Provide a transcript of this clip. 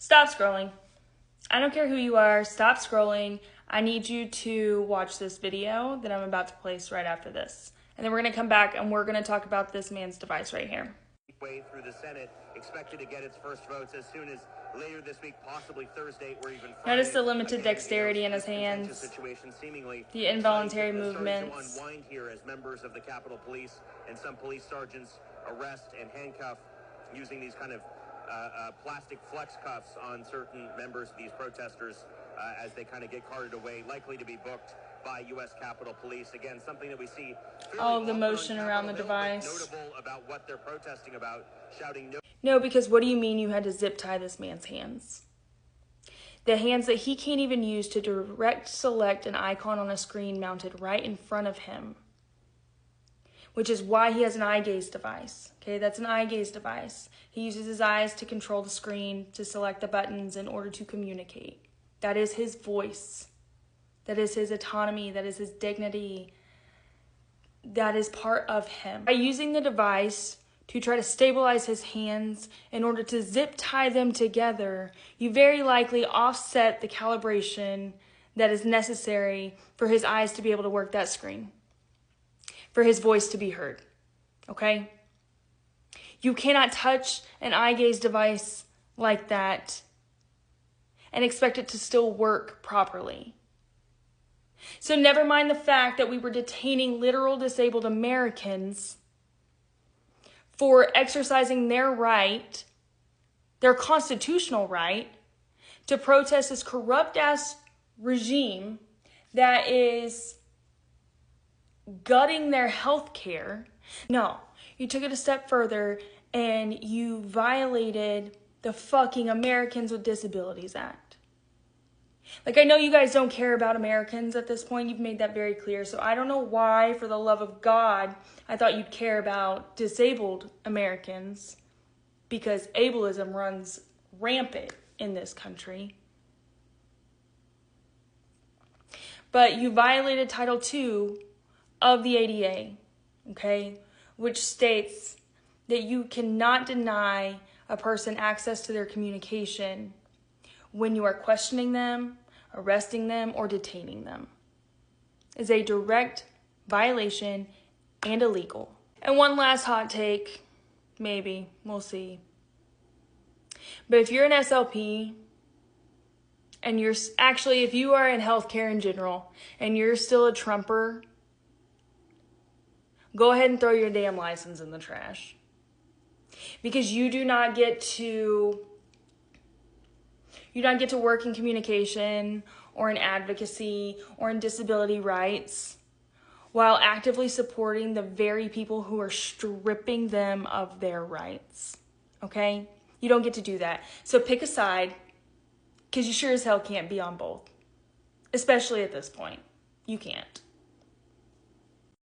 Stop scrolling. I don't care who you are. Stop scrolling. I need you to watch this video that I'm about to place right after this. And then we're going to come back and we're going to talk about this man's device right here. Way through the Senate, expected to get its first votes as soon as later this week, possibly Thursday or even Friday. Notice the limited dexterity in his hands, the involuntary movements. To unwind here as members of the Capitol Police and some police sergeants arrest and handcuff using these kind of plastic flex cuffs on certain members of these protesters as they kind of get carted away, likely to be booked by U.S. Capitol Police. Again, something that we see all of the motion around the device. Notable about what they're protesting about, shouting no, because what do you mean you had to zip tie this man's hands? The hands that he can't even use to direct select an icon on a screen mounted right in front of him, which is why he has an eye gaze device. Okay, that's an eye gaze device. He uses his eyes to control the screen, to select the buttons in order to communicate. That is his voice. That is his autonomy. That is his dignity. That is part of him. By using the device to try to stabilize his hands in order to zip tie them together, you very likely offset the calibration that is necessary for his eyes to be able to work that screen, for his voice to be heard. Okay? You cannot touch an eye gaze device like that and expect it to still work properly. So never mind the fact that we were detaining literal disabled Americans for exercising their right, their constitutional right, to protest this corrupt-ass regime that is gutting their health care. No, you took it a step further and you violated the fucking Americans with Disabilities Act. Like, I know you guys don't care about Americans at this point. You've made that very clear. So I don't know why, for the love of God, I thought you'd care about disabled Americans, because ableism runs rampant in this country. But you violated Title II of the ADA, okay, which states that you cannot deny a person access to their communication when you are questioning them, arresting them, or detaining them. Is a direct violation and illegal. And one last hot take, maybe, we'll see. But if you're an SLP, and you're actually, if you are in healthcare in general, and you're still a Trumper, go ahead and throw your damn license in the trash. Because you do not get to work in communication or in advocacy or in disability rights while actively supporting the very people who are stripping them of their rights. Okay? You don't get to do that. So pick a side, because you sure as hell can't be on both. Especially at this point. You can't.